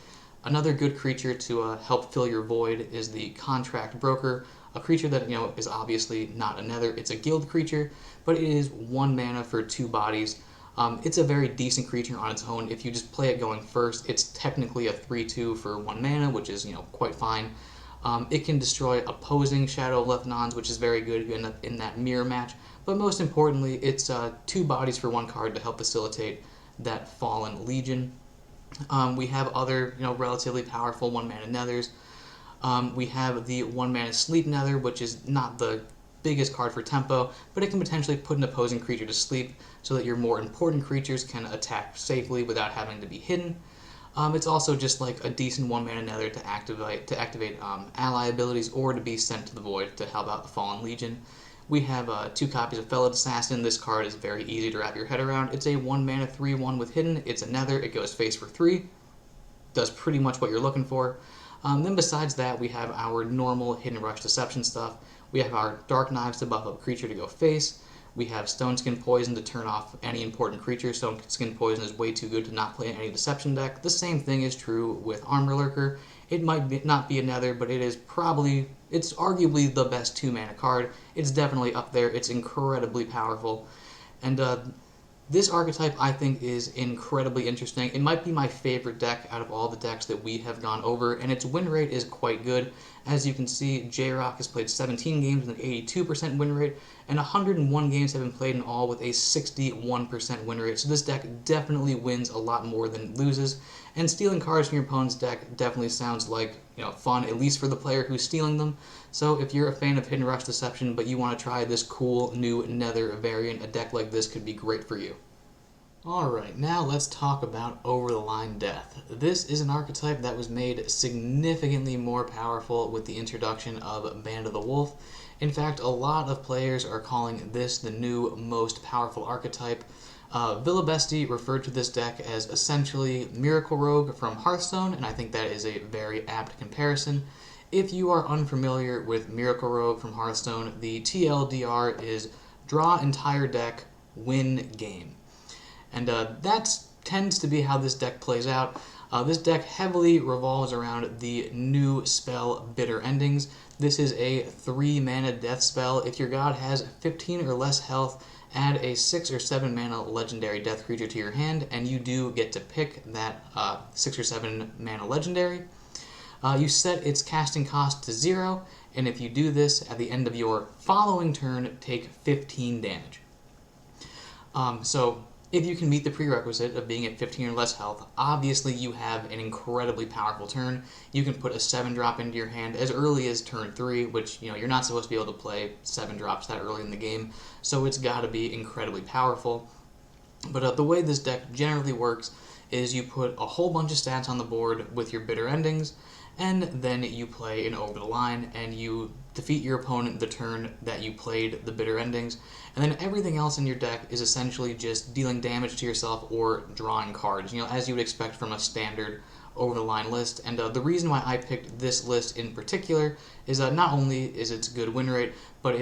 S1: Another good creature to help fill your void is the Contract Broker, a creature that is obviously not a nether. It's a guild creature, but it is 1 mana for 2 bodies. It's a very decent creature on its own. If you just play it going first, it's technically a 3/2 for 1 mana, which is quite fine. It can destroy opposing Shadow Lethnons, which is very good if you end up in that mirror match. But most importantly, it's 2 bodies for 1 card to help facilitate that Fallen Legion. We have other, relatively powerful 1-mana nethers. We have the 1-mana Sleep Nether, which is not the biggest card for tempo, but it can potentially put an opposing creature to sleep so that your more important creatures can attack safely without having to be hidden. It's also just like a decent 1-mana nether to activate ally abilities or to be sent to the void to help out the Fallen Legion. We have 2 copies of Fellow Assassin. This card is very easy to wrap your head around. It's a 1-mana 3/1 with hidden. It's a nether. It goes face for 3. Does pretty much what you're looking for. Then besides that, we have our normal Hidden Rush Deception stuff. We have our Dark Knives to buff up a creature to go face. We have Stoneskin Poison to turn off any important creature. Stoneskin Poison is way too good to not play in any Deception deck. The same thing is true with Armor Lurker. It might not be a nether, but it's arguably the best 2-mana card. It's definitely up there. It's incredibly powerful. And this archetype, I think, is incredibly interesting. It might be my favorite deck out of all the decks that we have gone over, and its win rate is quite good. As you can see, J-Rock has played 17 games with an 82% win rate, and 101 games have been played in all with a 61% win rate. So this deck definitely wins a lot more than it loses, and stealing cards from your opponent's deck definitely sounds like fun, at least for the player who's stealing them. So if you're a fan of Hidden Rush Deception, but you want to try this cool new nether variant, a deck like this could be great for you. Alright, now let's talk about Over-the-Line Death. This is an archetype that was made significantly more powerful with the introduction of Band of the Wolf. In fact, a lot of players are calling this the new most powerful archetype. Villabesti referred to this deck as essentially Miracle Rogue from Hearthstone, and I think that is a very apt comparison. If you are unfamiliar with Miracle Rogue from Hearthstone, the TLDR is draw entire deck, win game. And that tends to be how this deck plays out. This deck heavily revolves around the new spell Bitter Endings. This is a 3-mana death spell. If your god has 15 or less health, add a 6 or 7 mana legendary death creature to your hand, and you do get to pick that 6 or 7 mana legendary. You set its casting cost to 0, and if you do this at the end of your following turn, take 15 damage. So if you can meet the prerequisite of being at 15 or less health, obviously you have an incredibly powerful turn. You can put a 7-drop into your hand as early as turn 3, which you're not supposed to be able to play 7 drops that early in the game, so it's got to be incredibly powerful. But the way this deck generally works is you put a whole bunch of stats on the board with your Bitter Endings, and then you play an Over the Line, and you defeat your opponent the turn that you played the Bitter Endings, and then everything else in your deck is essentially just dealing damage to yourself or drawing cards, as you would expect from a standard Over the Line list. And the reason why I picked this list in particular is not only is its good win rate, but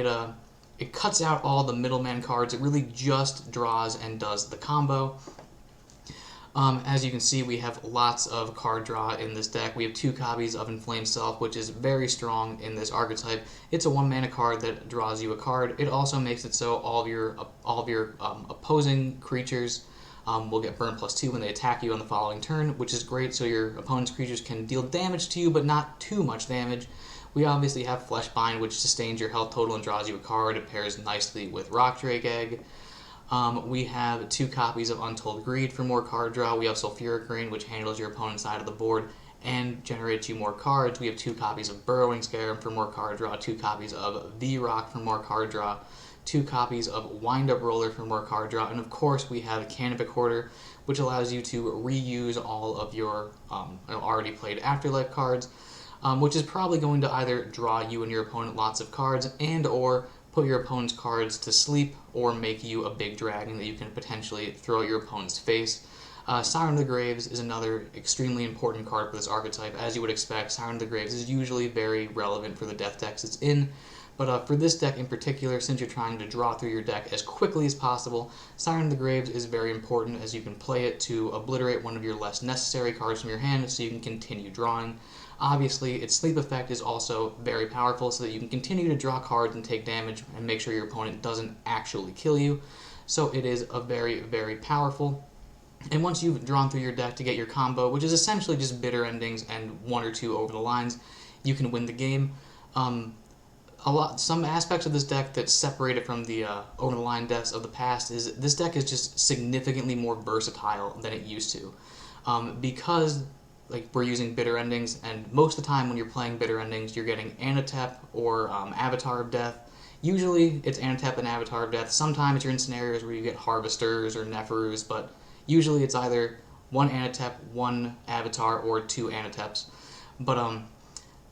S1: it cuts out all the middleman cards. It really just draws and does the combo. As you can see, we have lots of card draw in this deck. We have 2 copies of Inflamed Self, which is very strong in this archetype. It's a 1-mana card that draws you a card. It also makes it so all of your opposing creatures will get burn +2 when they attack you on the following turn, which is great, so your opponent's creatures can deal damage to you, but not too much damage. We obviously have Fleshbind, which sustains your health total and draws you a card. It pairs nicely with Rockdrake Egg. We have 2 copies of Untold Greed for more card draw. We have Sulfuric Rain, which handles your opponent's side of the board and generates you more cards. We have 2 copies of Burrowing Scarab for more card draw, 2 copies of V-Rock for more card draw, 2 copies of Wind-Up Roller for more card draw, and of course we have Canopic Hoarder, which allows you to reuse all of your already played Afterlife cards, which is probably going to either draw you and your opponent lots of cards and or put your opponent's cards to sleep or make you a big dragon that you can potentially throw at your opponent's face. Siren of the Graves is another extremely important card for this archetype. As you would expect, Siren of the Graves is usually very relevant for the death decks it's in, but for this deck in particular, since you're trying to draw through your deck as quickly as possible, Siren of the Graves is very important as you can play it to obliterate one of your less necessary cards from your hand so you can continue drawing. Obviously, its sleep effect is also very powerful so that you can continue to draw cards and take damage and make sure your opponent doesn't actually kill you. So it is a very, very powerful. And once you've drawn through your deck to get your combo, which is essentially just Bitter Endings and 1 or 2 Over the Lines, you can win the game. Some aspects of this deck that separate it from the Over the Line decks of the past is this deck is just significantly more versatile than it used to. Because we're using Bitter Endings, and most of the time when you're playing Bitter Endings, you're getting Anatep or Avatar of Death. Usually it's Anatep and Avatar of Death. Sometimes you're in scenarios where you get Harvesters or Neferus, but usually it's either 1 Anatep, 1 Avatar, or 2 Anateps. But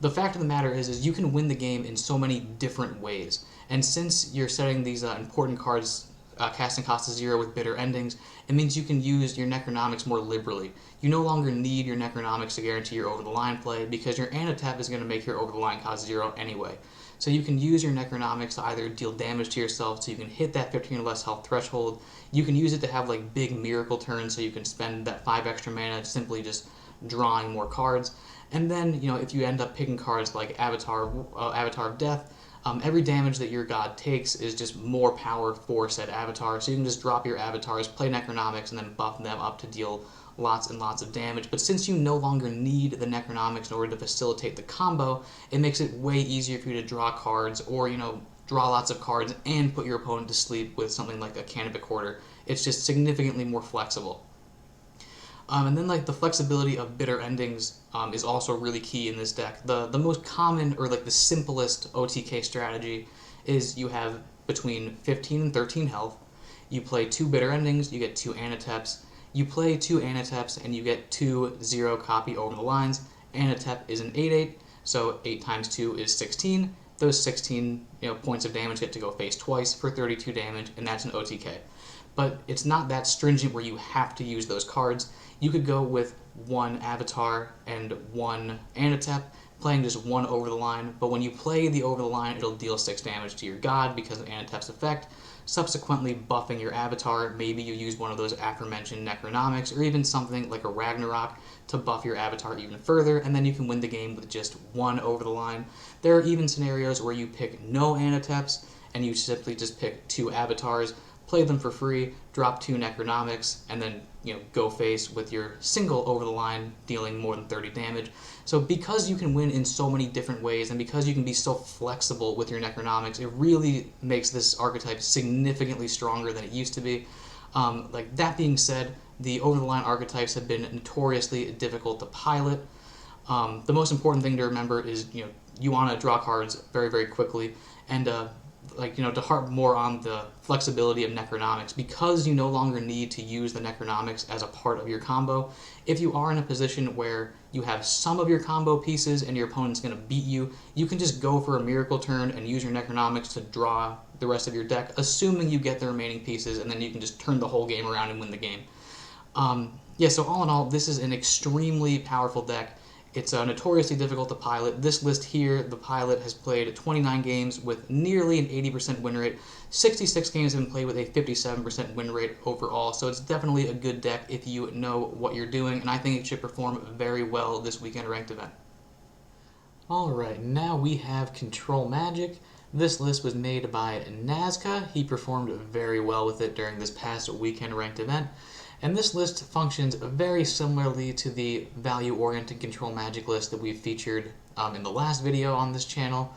S1: the fact of the matter is you can win the game in so many different ways. And since you're setting these important cards casting cost to 0 with Bitter Endings, it means you can use your Necronomics more liberally. You no longer need your Necronomics to guarantee your over-the-line play because your Anatep is going to make your over-the-line cost 0 anyway. So you can use your Necronomics to either deal damage to yourself so you can hit that 15 or less health threshold. You can use it to have big miracle turns so you can spend that 5 extra mana simply just drawing more cards. And then, if you end up picking cards like Avatar of Death, every damage that your god takes is just more power for said avatar, so you can just drop your avatars, play Necronomics, and then buff them up to deal lots and lots of damage. But since you no longer need the Necronomics in order to facilitate the combo, it makes it way easier for you to draw cards, or, draw lots of cards and put your opponent to sleep with something like a Canopic Hoarder. It's just significantly more flexible. And then the flexibility of Bitter Endings is also really key in this deck. The most common, or the simplest OTK strategy is you have between 15 and 13 health. You play 2 Bitter Endings, you get 2 Anateps. You play 2 Anateps and you get 2 0 copy Over the Lines. Anatep is an 8/8, so 8 times 2 is 16. those 16 points of damage get to go face twice for 32 damage, and that's an OTK. But it's not that stringent where you have to use those cards. You could go with one Avatar and one Anatep, playing just one over the line, but when you play the over the line, it'll deal 6 damage to your god because of Anatep's effect, subsequently buffing your Avatar. Maybe you use one of those aforementioned Necronomics, or even something like a Ragnarok to buff your Avatar even further, and then you can win the game with just one over the line. There are even scenarios where you pick no Anateps, and you simply just pick 2 Avatars, play them for free, drop 2 Necronomics, and then go face with your single over the line, dealing more than 30 damage. So because you can win in so many different ways, and because you can be so flexible with your Necronomics, it really makes this archetype significantly stronger than it used to be. Like that being said, the over the line archetypes have been notoriously difficult to pilot. The most important thing to remember is you want to draw cards very, very quickly, and to harp more on the flexibility of Necronomics, because you no longer need to use the Necronomics as a part of your combo. If you are in a position where you have some of your combo pieces and your opponent's going to beat you, you can just go for a miracle turn and use your Necronomics to draw the rest of your deck, assuming you get the remaining pieces, and then you can just turn the whole game around and win the game. So all in all, this is an extremely powerful deck. It's notoriously difficult to pilot. This list here, the pilot has played 29 games with nearly an 80% win rate. 66 games have been played with a 57% win rate overall, so it's definitely a good deck if you know what you're doing, and I think it should perform very well this weekend ranked event. Alright, now we have Control Magic. This list was made by Nazca. He performed very well with it during this past weekend ranked event. And this list functions very similarly to the value-oriented Control Magic list that we've featured in the last video on this channel,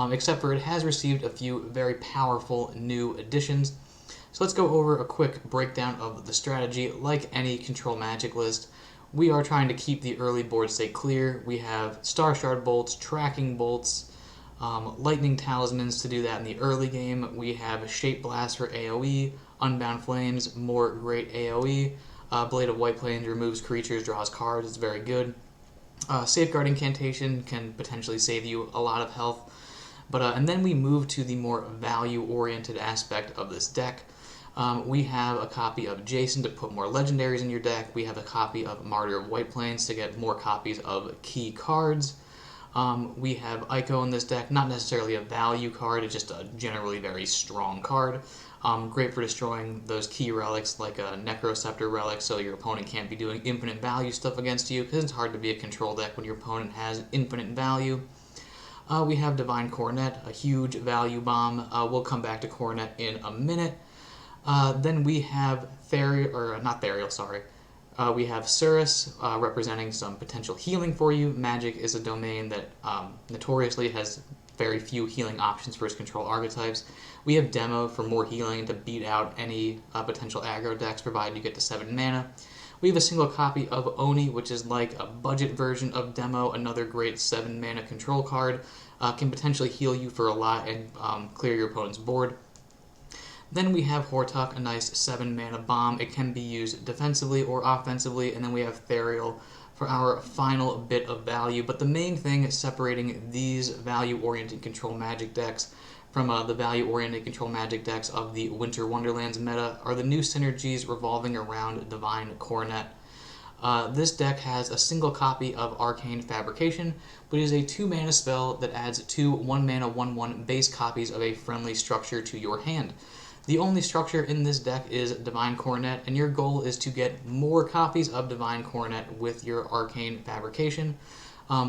S1: except for it has received a few very powerful new additions. So let's go over a quick breakdown of the strategy. Like any Control Magic list, we are trying to keep the early board state clear. We have Star Shard Bolts, Tracking Bolts, Lightning Talismans to do that in the early game. We have Shape Blast for AoE, Unbound Flames, more great AoE. Blade of White Plains removes creatures, draws cards, it's very good. Safeguard Incantation can potentially save you a lot of health. And then we move to the more value-oriented aspect of this deck. We have a copy of Jason to put more legendaries in your deck. We have a copy of Martyr of White Plains to get more copies of key cards. We have Ico in this deck, not necessarily a value card, it's just a generally very strong card. Great for destroying those key relics like a Necroceptor relic, so your opponent can't be doing infinite value stuff against you, because it's hard to be a control deck when your opponent has infinite value. We have Divine Coronet, a huge value bomb. We'll come back to Coronet in a minute. Then we have we have Surus, representing some potential healing for you. Magic is a domain that notoriously has very few healing options for its control archetypes. We have Demo for more healing to beat out any potential aggro decks, provided you get to 7 mana. We have a single copy of Oni, which is like a budget version of Demo, another great 7 mana control card. Can potentially heal you for a lot and clear your opponent's board. Then we have Hortuk, a nice 7 mana bomb. It can be used defensively or offensively. And then we have Therial for our final bit of value. But the main thing separating these value-oriented Control Magic decks from the value-oriented Control Magic decks of the Winter Wonderlands meta are the new synergies revolving around Divine Coronet. This deck has a single copy of Arcane Fabrication, which is a 2-mana spell that adds 2 1-mana 1/1 base copies of a friendly structure to your hand. The only structure in this deck is Divine Coronet, and your goal is to get more copies of Divine Coronet with your Arcane Fabrication,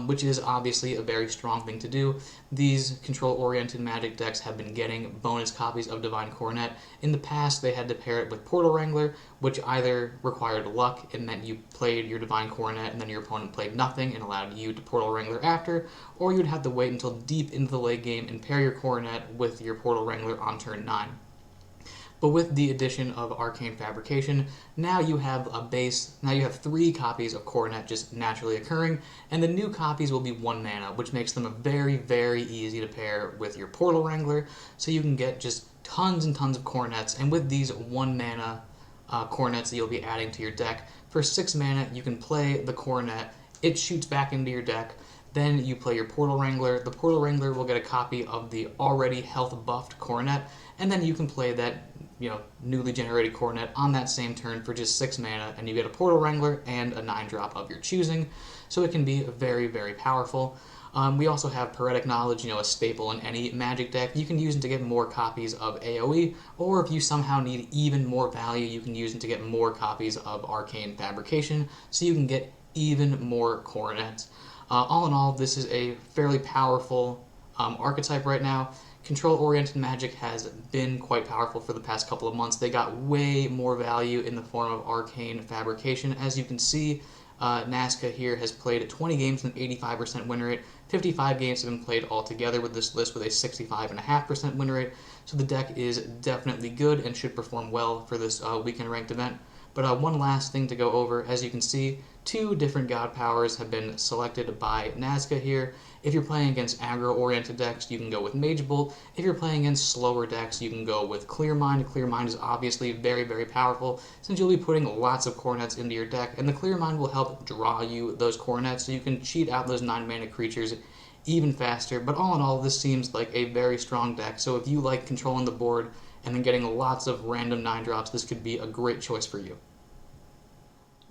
S1: which is obviously a very strong thing to do. These control-oriented Magic decks have been getting bonus copies of Divine Coronet. In the past, they had to pair it with Portal Wrangler, which either required luck and meant you played your Divine Coronet and then your opponent played nothing and allowed you to Portal Wrangler after, or you'd have to wait until deep into the late game and pair your Coronet with your Portal Wrangler on turn 9. But with the addition of Arcane Fabrication, now you have 3 copies of Coronet just naturally occurring, and the new copies will be 1 mana, which makes them very, very easy to pair with your Portal Wrangler, so you can get just tons and tons of Coronets, and with these 1 mana Coronets that you'll be adding to your deck, for 6 mana you can play the Coronet, it shoots back into your deck, Then you play your Portal Wrangler. The Portal Wrangler will get a copy of the already health buffed Coronet, and then you can play that newly generated Coronet on that same turn for just 6 mana, and you get a Portal Wrangler and a 9-drop of your choosing, so it can be very, very powerful. We also have Poetic Knowledge, a staple in any Magic deck. You can use it to get more copies of AoE, or if you somehow need even more value, you can use it to get more copies of Arcane Fabrication, so you can get even more Coronets. All in all, this is a fairly powerful archetype right now. Control-oriented Magic has been quite powerful for the past couple of months. They got way more value in the form of Arcane Fabrication. As you can see, Nazca here has played 20 games with an 85% win rate. 55 games have been played altogether with this list with a 65.5% win rate. So the deck is definitely good and should perform well for this weekend ranked event. But one last thing to go over, as you can see, 2 different God Powers have been selected by Nazca here. If you're playing against aggro-oriented decks, you can go with Mage Bolt. If you're playing against slower decks, you can go with Clear Mind. Clear Mind is obviously very, very powerful, since you'll be putting lots of Coronets into your deck, and the Clear Mind will help draw you those Coronets, so you can cheat out those 9-mana creatures even faster. But all in all, this seems like a very strong deck, so if you like controlling the board and then getting lots of random 9-drops, this could be a great choice for you.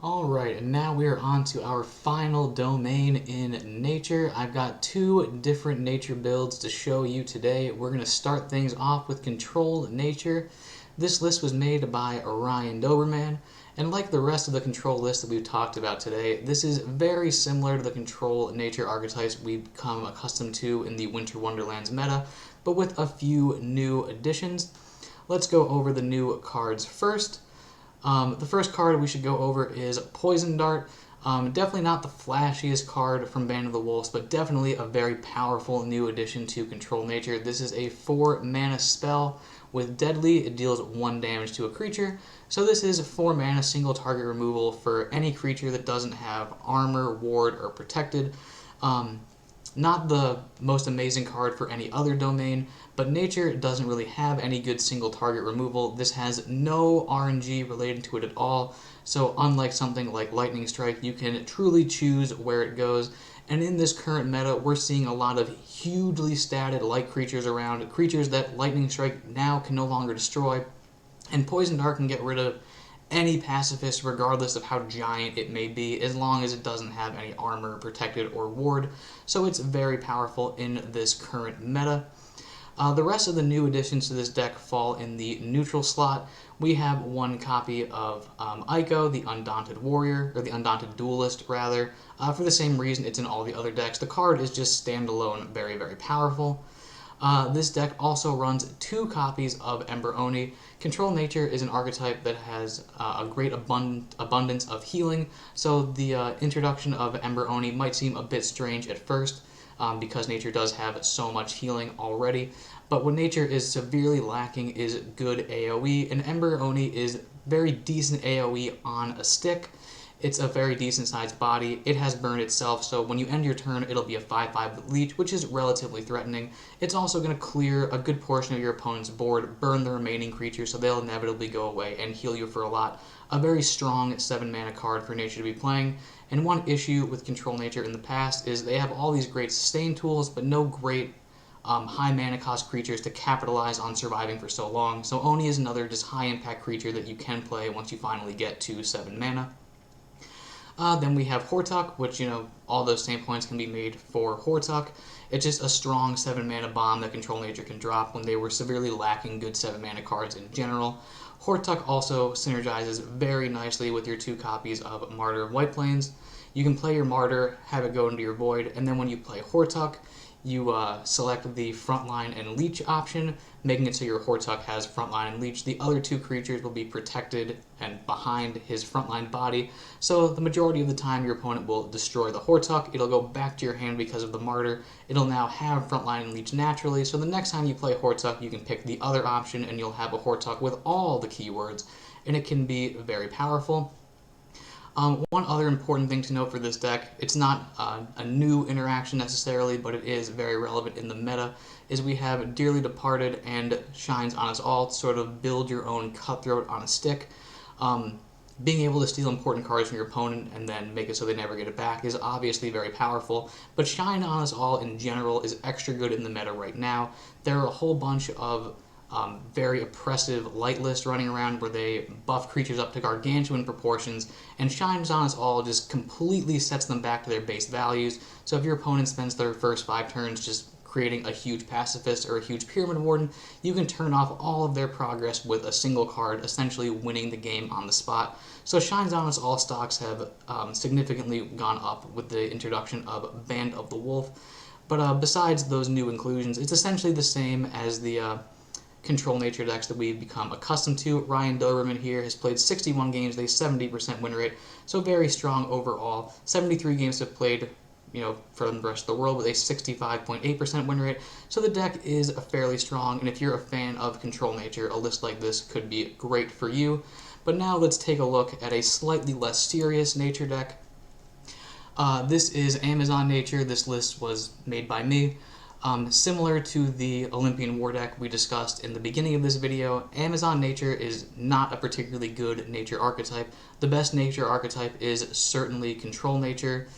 S1: Alright, and now we are on to our final domain in nature. I've got 2 different nature builds to show you today. We're going to start things off with Control Nature. This list was made by Orion Doberman, and like the rest of the control list that we've talked about today, this is very similar to the Control Nature archetypes we've become accustomed to in the Winter Wonderlands meta, but with a few new additions. Let's go over the new cards first. The first card we should go over is Poison Dart. Definitely not the flashiest card from Band of the Wolves, but definitely a very powerful new addition to Control Nature. This is a 4-mana spell. With Deadly, it deals 1 damage to a creature. So this is 4 mana single target removal for any creature that doesn't have armor, ward, or protected. Not the most amazing card for any other domain, but Nature doesn't really have any good single target removal. This has no RNG related to it at all, so unlike something like Lightning Strike, you can truly choose where it goes. And in this current meta, we're seeing a lot of hugely statted light creatures around, creatures that Lightning Strike now can no longer destroy, and Poison Dart can get rid of any pacifist, regardless of how giant it may be, as long as it doesn't have any armor, protected, or ward. So it's very powerful in this current meta. The rest of the new additions to this deck fall in the neutral slot. We have 1 copy of Ico, the Undaunted Warrior, or the Undaunted Duelist, rather. For the same reason it's in all the other decks. The card is just standalone, very, very powerful. This deck also runs 2 copies of Ember Oni. Control Nature is an archetype that has a great abundance of healing, so the introduction of Ember Oni might seem a bit strange at first, because Nature does have so much healing already. But what Nature is severely lacking is good AoE, and Ember Oni is very decent AoE on a stick. It's a very decent sized body. It has burn itself, so when you end your turn, it'll be a 5/5 with Leech, which is relatively threatening. It's also going to clear a good portion of your opponent's board, burn the remaining creatures, so they'll inevitably go away and heal you for a lot. A very strong 7-mana card for Nature to be playing. And one issue with Control Nature in the past is they have all these great sustain tools, but no great high mana cost creatures to capitalize on surviving for so long. So Oni is another just high impact creature that you can play once you finally get to 7 mana. Then we have Hortuck, which, all those same points can be made for Hortuck. It's just a strong 7-mana bomb that Control Nature can drop when they were severely lacking good 7-mana cards in general. Hortuck also synergizes very nicely with your 2 copies of Martyr of White Plains. You can play your Martyr, have it go into your Void, and then when you play Hortuck, you select the Frontline and Leech option, making it so your Hortuck has Frontline and Leech. The other 2 creatures will be protected and behind his Frontline body, so the majority of the time your opponent will destroy the Hortuck. It'll go back to your hand because of the Martyr. It'll now have Frontline and Leech naturally, so the next time you play Hortuck, you can pick the other option and you'll have a Hortuck with all the keywords, and it can be very powerful. One other important thing to note for this deck, it's not a new interaction necessarily, but it is very relevant in the meta, is we have Dearly Departed and Shines on Us All to sort of build your own Cutthroat on a stick. being able to steal important cards from your opponent and then make it so they never get it back is obviously very powerful, but Shine on Us All in general is extra good in the meta right now. There are a whole bunch of very oppressive light lists running around where they buff creatures up to gargantuan proportions, and Shines on Us All just completely sets them back to their base values. So if your opponent spends their first 5 turns just creating a huge pacifist or a huge pyramid warden, you can turn off all of their progress with a single card, essentially winning the game on the spot. So Shines on Us All stocks have significantly gone up with the introduction of Band of the Wolf. But besides those new inclusions, it's essentially the same as the control nature decks that we've become accustomed to. Ryan Doberman here has played 61 games, a 70% win rate, so very strong overall. 73 games have played, from the rest of the world with a 65.8% win rate. So the deck is fairly strong, and if you're a fan of control nature, a list like this could be great for you. But now let's take a look at a slightly less serious nature deck. This is Amazon Nature. This list was made by me. Similar to the Olympian War deck we discussed in the beginning of this video, Amazon Nature is not a particularly good nature archetype. The best nature archetype is certainly Control Nature.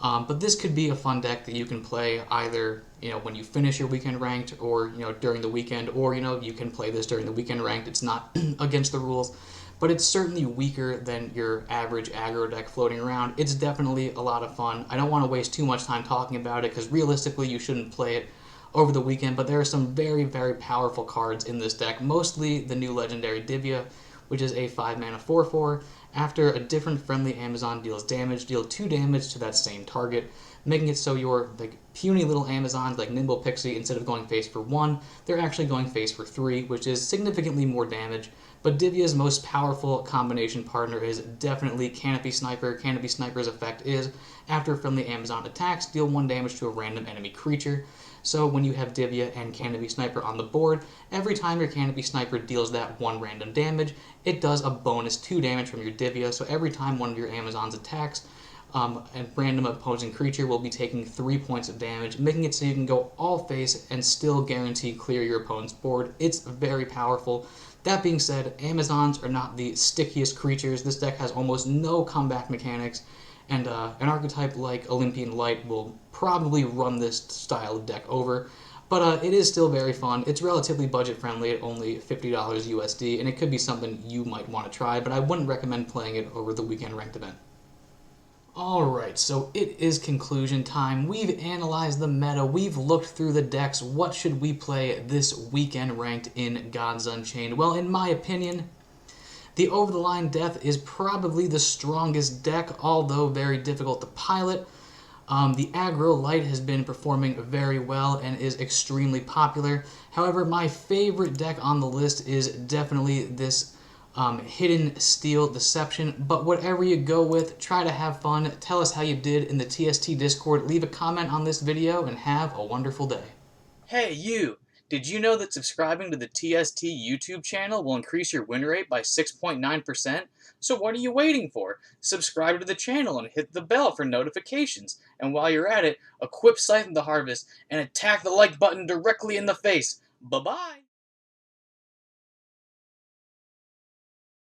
S1: But this could be a fun deck that you can play either, when you finish your weekend ranked, or, during the weekend, or, you can play this during the weekend ranked. It's not against the rules, but it's certainly weaker than your average aggro deck floating around. It's definitely a lot of fun. I don't want to waste too much time talking about it, because realistically you shouldn't play it over the weekend, but there are some very, very powerful cards in this deck, mostly the new legendary Divya, which is a 5-mana 4/4. After a different friendly Amazon deals damage, deal 2 damage to that same target, making it so your puny little Amazons like Nimble Pixie, instead of going face for 1, they're actually going face for 3, which is significantly more damage. But Divya's most powerful combination partner is definitely Canopy Sniper. Canopy Sniper's effect is, after friendly Amazon attacks, deal 1 damage to a random enemy creature. So when you have Divya and Canopy Sniper on the board, every time your Canopy Sniper deals that 1 random damage, it does a bonus 2 damage from your Divya. So every time one of your Amazons attacks, a random opposing creature will be taking 3 points of damage, making it so you can go all face and still guarantee clear your opponent's board. It's very powerful. That being said, Amazons are not the stickiest creatures. This deck has almost no comeback mechanics, and an archetype like Olympian Light will probably run this style of deck over. But it is still very fun. It's relatively budget friendly at only $50 USD, and it could be something you might want to try, but I wouldn't recommend playing it over the weekend ranked event. Alright, so it is conclusion time. We've analyzed the meta, we've looked through the decks. What should we play this weekend ranked in Gods Unchained? Well, in my opinion, the Over-the-Line Death is probably the strongest deck, although very difficult to pilot. The Aggro Light has been performing very well and is extremely popular. However, my favorite deck on the list is definitely this Hidden Steel Deception. But whatever you go with, try to have fun. Tell us how you did in the TST Discord. Leave a comment on this video and have a wonderful day. Hey you! Did you know that subscribing to the TST YouTube channel will increase your win rate by 6.9%? So what are you waiting for? Subscribe to the channel and hit the bell for notifications. And while you're at it, equip Scythe of the Harvest and attack the like button directly in the face. Bye-bye!